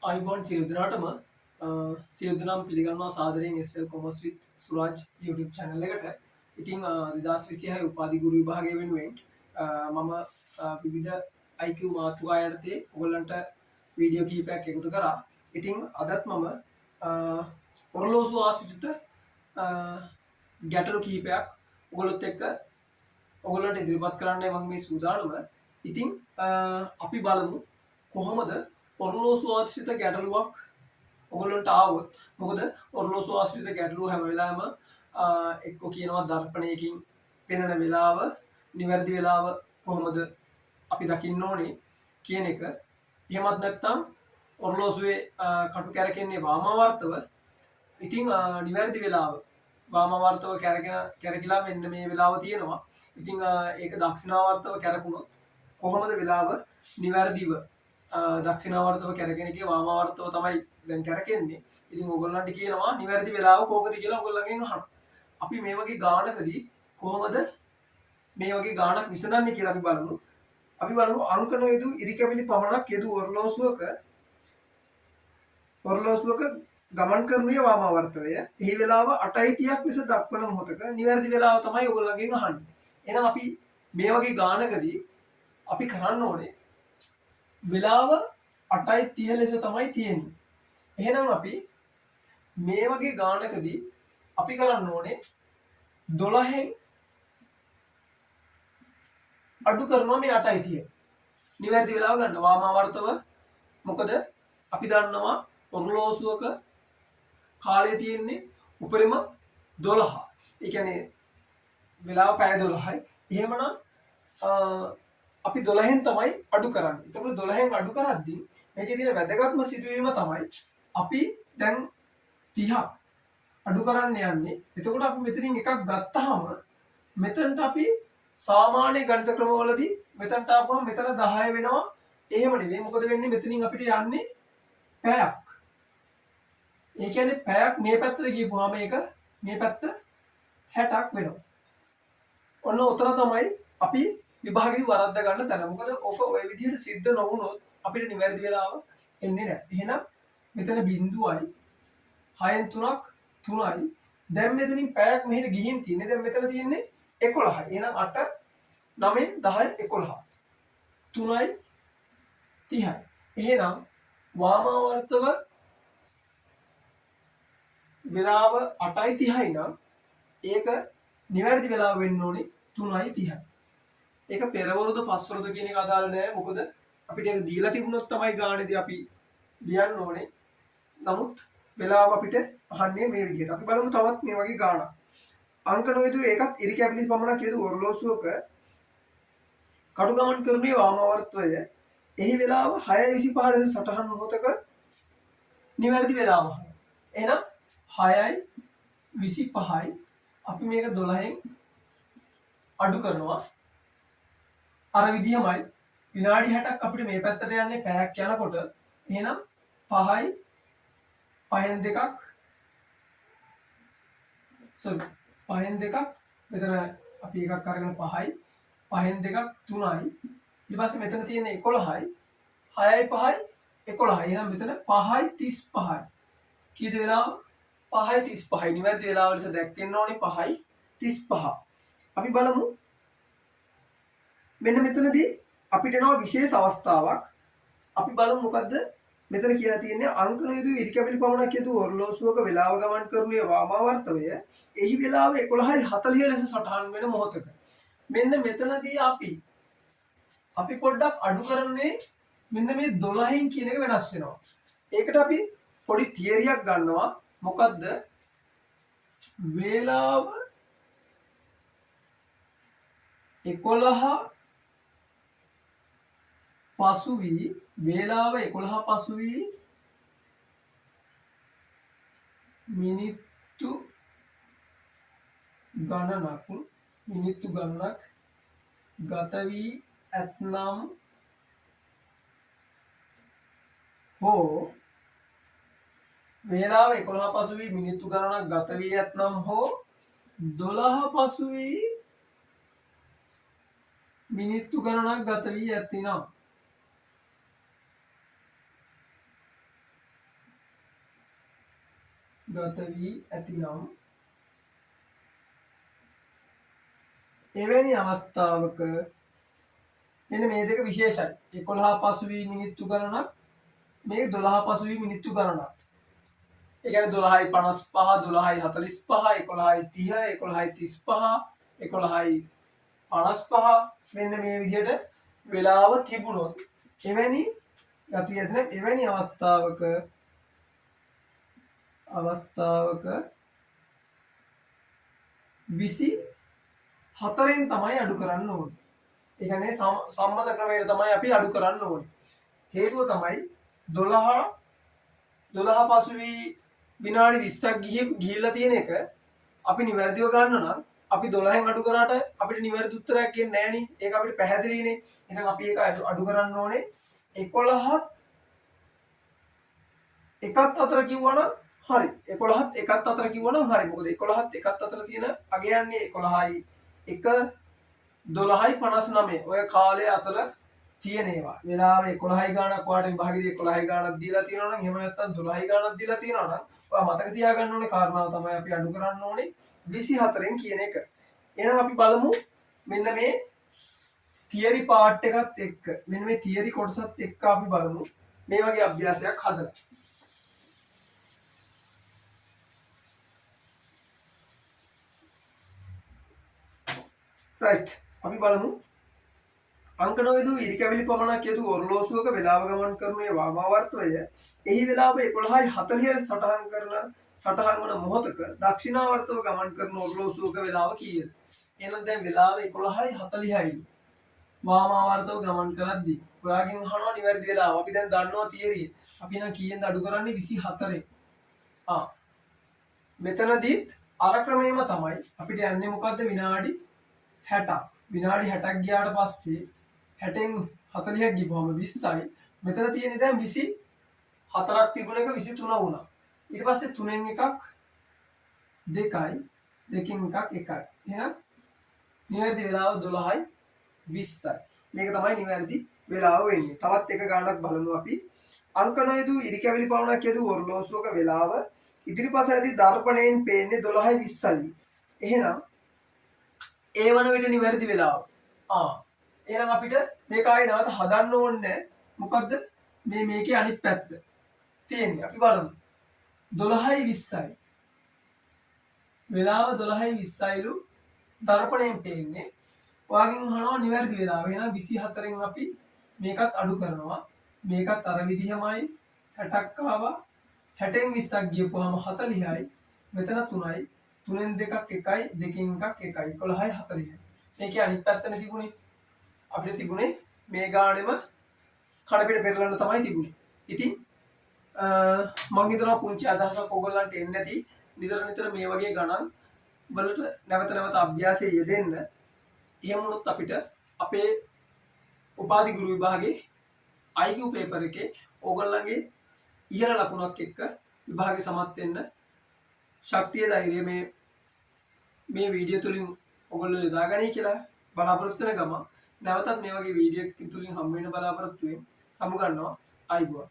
අයිබෝන් සියුදනාටම සියුදනම් පිළිගන්නවා සාදරයෙන් SL commerce with Suraj YouTube channel එකට. ඉතින් 2026 උපාධි ගුරු විභාගය වෙනුවෙන් මම විවිධ IQ මාතෘකා යටතේ ඔයගොල්ලන්ට වීඩියෝ කීපයක් එකතු කරා. ඉතින් අදත් මම ඔරලෝසුව ආශ්‍රිත ගැටලු කීපයක් ඔයගොල්ලොත් එක්ක ඔයගොල්ලන්ට ඉදිරිපත් කරන්නයි මම මේ සූදානම. ඉතින් අපි බලමු කොහොමද ඔරලෝසු ආශ්‍රිත ගැටලුවක් ඔයගොල්ලන්ට ආවොත්. මොකද ඔරලෝසු ආශ්‍රිත ගැටලුව හැම වෙලාවෙම එක්ක කියනවා දර්පණයකින් පෙනෙන වෙලාව නිවැරදි වෙලාව කොහොමද අපි දකින්න ඕනේ කියන එක. එහෙමත් නැත්නම් ඔරලෝසුවේ කටු කැරකෙන්නේ වාමාවර්තව. ඉතින් නිවැරදි වෙලාව වාමාවර්තව කැරකිලා මෙන්න මේ වෙලාව තියෙනවා. ඉතින් ඒක දක්ෂිනාවර්තව කැරකුණොත් කොහොමද වෙලාව නිවැරදිව දක්ෂිනාවර්තව කැරගෙන එකේ වාමාවර්තව තමයි දැන් කැරකෙන්නේ. ඉතින් ඔයගොල්ලන්ට කියනවා නිවැරදි වෙලාව කෝකද කියලා ඔයගොල්ලන්ගෙන් අහනවා. අපි මේ වගේ ගානකදී කොහොමද මේ වගේ ගානක් විසඳන්නේ කියලා අපි බලමු. අපි බලමු අංක නොයදු ඉරිකැවිලි පමණක් යෙදු ඔරලෝසුවක ගමන් කරනුයේ වාමාවර්තවය. එහි වෙලාව 8:30ක් ලෙස දක්වන මොහොතක නිවැරදි වෙලාව තමයි ඔයගොල්ලන්ගෙන් අහන්නේ. එහෙනම් අපි මේ වගේ ගානකදී අපි කරන්න ඕනේ වෙලාව 8:30 ලෙස තමයි තියෙන්නේ. එහෙනම් අපි මේ වගේ ගානකදී අපි කරන්න ඕනේ 12න් අඩු කරනවා මේ 8:30. නිවැරදි වෙලාව ගන්න වාමාවර්තව. මොකද අපි දන්නවා ඔරලෝසුවක කාලය තියෙන්නේ උපරිම 12. ඒ කියන්නේ වෙලාව පැය 12යි. එහෙමනම් අපි 12න් තමයි අඩු කරන්නේ. එතකොට 12න් අඩු කරද්දී මේකේ තියෙන වැදගත්ම සිදුවීම තමයි අපි දැන් 30ක් අඩු කරන්න යන්නේ. එතකොට අපි මෙතනින් එකක් ගත්තාම මෙතනට අපි සාමාන්‍ය ගණිත ක්‍රමවලදී මෙතනට ආපුවම මෙතන 10 වෙනවා. එහෙම නෙවෙයි. මොකද වෙන්නේ මෙතනින් අපිට යන්නේ පැයක්. ඒ කියන්නේ පැයක් මේ පැත්තට ගියපුවාම මේක මේ පැත්ත 60ක් වෙනවා. ඔන්න උතන තමයි අපි විභාගෙදි වරද්ද ගන්න තැන. මොකද ඔක ওই විදිහට සිද්ධ නොවුනොත් අපිට නිවැරදි වෙලාව එන්නේ නැහැ. එහෙනම් මෙතන බිඳුවයි 6න් 3ක් 3යි. දැන් මෙතනින් පැයක් මෙහෙට ගිහින් තියෙන්නේ. දැන් මෙතන තියෙන්නේ 11යි. එහෙනම් 8 9 10 11 3යි 30යි. එහෙනම් වාමාවර්තව වෙලාව 8:30යි නම් ඒක නිවැරදි වෙලාව වෙන්න ඕනේ 3:30යි. ඒක පෙරවරුද පස්වරුද කියන එක අදාළ නැහැ. මොකද අපිට ඒක දීලා තිබුණොත් තමයි ගානේදී අපි ලියන්න ඕනේ. නමුත් වෙලාව අපිට අහන්නේ මේ විදිහට. අපි බලමු තවත් මේ වගේ ගානක්. අංක නොයදු ඒකත් ඉරිකැවිලි පමණක් යෙදු ඔරලෝසුවක කටු ගමන් කරනුයේ වාමාවර්තවය. එහි වෙලාව 6:25 ලෙස සටහන් මොහොතක නිවැරදි වෙලාව. එහෙනම් 6:25යි අපි මේක 12න් අඩු කරනවා. අර විදිහමයි විනාඩි 60ක් අපිට මේ පැත්තට යන්නේ පැයක් යනකොට. එහෙනම් 5යි 5න් 2ක් මෙතන අපි එකක් අරගෙන 5යි 5න් 2ක් 3යි. ඊට පස්සේ මෙතන තියෙන 11යි 6යි 5යි 11යි. එහෙනම් මෙතන 5:35යි. කීයද වෙලාව? 5:35යි. නිවැරදි වෙලාව ලෙස දැක්වෙන්න ඕනේ 5:35. අපි බලමු මෙන්න මෙතනදී අපිට එනවා විශේෂ අවස්ථාවක්. අපි බලමු මොකද්ද මෙතන කියලා තියෙන්නේ. අංක නොයදු ඉරිකැවිලි පමණක් යෙදු ඔරලෝසුවක වෙලාව ගමන් කරනුයේ වාමාවර්තවය. එහි වෙලාව 11:40 ලෙස සටහන් වෙන මොහොතක. මෙන්න මෙතනදී අපි පොඩ්ඩක් අඩු කරන්නේ මෙන්න මේ 12න් කියන එක වෙනස් වෙනවා. ඒකට අපි පොඩි තියරියක් ගන්නවා. මොකද්ද? වේලාව 11 පසු වී වේලාව 11 පසු වී මිනිත්තු ගණනක් ගත වී ඇතනම් හෝ වේලාව 11 පසු වී මිනිත්තු ගණනක් ගත වී ඇතනම් හෝ 12 පසු වී මිනිත්තු ගණනක් ගත වී ඇතිනම් ගත වී ඇතිනම් එවැනි අවස්ථාවක මෙන්න මේ දෙක විශේෂයි. 11 පසු වී මිනිත්තු ගණනක් මේ 12 පසු වී මිනිත්තු ගණනක්. ඒ කියන්නේ 12:55 12:45 11:30 11:35 11:55 මෙන්න මේ විදිහට වේලාව තිබුණොත් එවැනි ගතිය ඇතිනම් එවැනි අවස්ථාවක 24න් තමයි අඩු කරන්න ඕනේ. ඒ කියන්නේ සම්මත ක්‍රමයට තමයි අපි අඩු කරන්න ඕනේ. හේතුව තමයි 12 පසු වී විනාඩි 20ක් ගිහිල්ලා තියෙන එක අපි නිවැරදිව ගන්න නම් අපි 12න් අඩු කරාට අපිට නිවැරදි උත්තරයක් කියන්නේ නැහනේ. ඒක අපිට පැහැදිලිනේ. එහෙනම් අපි ඒක අඩු කරන්න ඕනේ 11ත් එකත් අතර කිව්වනම් හරි. 11ත් එකත් අතර කිව්වනම් හරි. මොකද 11ත් එකත් අතර තියෙන අග යන්නේ 11යි 1 12:59 ඔය කාලය අතර තියෙන ඒවා. වෙලාව 11යි ගාණක් වාට විභාගෙදී 11යි ගාණක් දීලා තියෙනවා නම් එහෙම නැත්නම් 12යි ගාණක් දීලා තියෙනවා නම් ඔයා මතක තියාගන්න ඕනේ කාරණාව තමයි අපි අඩු කරන්න ඕනේ 24න් කියන එක. එහෙනම් අපි බලමු මෙන්න මේ තියරි පාර්ට් එකත් එක්ක මෙන්න මේ තියරි කොටසත් එක්ක අපි බලමු මේ වගේ අභ්‍යාසයක් හදලා. right අපි බලමු අංක 9 දූ ඉරිකැවිලි පමණක් යතු ඔරලෝසුවක වේලාව ගමන් කරුණේ වාමාවර්තය එහි වේලාව 11:40 සටහන් වන මොහොතක දක්ෂිනාවර්තව ගමන් කරන ඔරලෝසුවක වේලාව කීයද? එහෙනම් දැන් වේලාව 11:40යි. වාමාවර්තව ගමන් කරද්දී ඔයාගෙන් අහනවා නිවැරදි වේලාව. අපි දැන් දන්නවා තියරිය. අපි නම් කීයෙන්ද අඩු කරන්නේ 24න්. මෙතනදිත් අර ක්‍රමෙම තමයි අපිට යන්නේ මොකද්ද විනාඩි 60ක්. විනාඩි 60ක් ගියාට පස්සේ 60න් 40ක් ගිහුවම 20යි. මෙතන තියෙන්නේ දැන් 24ක් තිබුණ එක 23 වුණා. ඊට පස්සේ 3න් එකක් 2යි 2කින් එකක් 1යි. එහෙනම් නිවැරදි වේලාව 12:20යි. මේක තමයි නිවැරදි වේලාව වෙන්නේ. තවත් එක ගානක් බලමු අපි. අංක 9 දූ ඉරිකැවිලි පමණක් යදූ ඔරලෝසුවක වේලාව ඉදිරිපස ඇති දර්පණයෙන් පේන්නේ 12:20යි. එහෙනම් ඒ වන විට නිවැරදි වේලාව. එහෙනම් අපිට මේක ආයෙ නැවත හදන්න ඕනේ මොකද්ද? මේකේ අනිත් පැත්ත තියෙන්නේ. අපි බලමු. 12:20යි. වේලාව 12:20යිලු දර්පණයෙන් පේන්නේ. ඔයාගෙන් අහනවා නිවැරදි වේලාව. එහෙනම් 24න් අපි මේකත් අඩු කරනවා. මේකත් අර විදිහමයි 60ක් ආවා. 60න් 20ක් ගියපුවාම 40යි. මෙතන 3යි. 3න් 2ක් 1යි. 2කින් එකක් 1යි. 11:40යි. මේකේ අනිත් පැත්තනේ තිබුණේ. අපිට තිබුණේ මේ ගානෙම කඩ පිට පෙරලන්න තමයි තිබුණේ. ඉතින් මම හිතනවා පුංචි අදහසක් ඕගොල්ලන්ට එන්නේ නැති නිතර මේ වගේ ගණන් වලට නැවත අභ්‍යාසයේ යෙදෙන්න. එහෙම වුණොත් අපිට අපේ උපාධි ගුරු විභාගේ IQ පේපර් එකේ ඕගොල්ලන්ගේ ඉහළ ලකුණක් එක්ක විභාගේ සමත් වෙන්න ශක්තිය ධෛර්යය මේ වීඩියෝ තුලින් ඔයගොල්ලෝ යොදාගනී කියලා බලාපොරොත්තු වෙන ගම නැවතත් මේ වගේ වීඩියෝ එකකින් තුලින් හම්බ වෙන බලාපොරොත්තු වෙමින් සමු ගන්නවා. ආයිබෝවන්.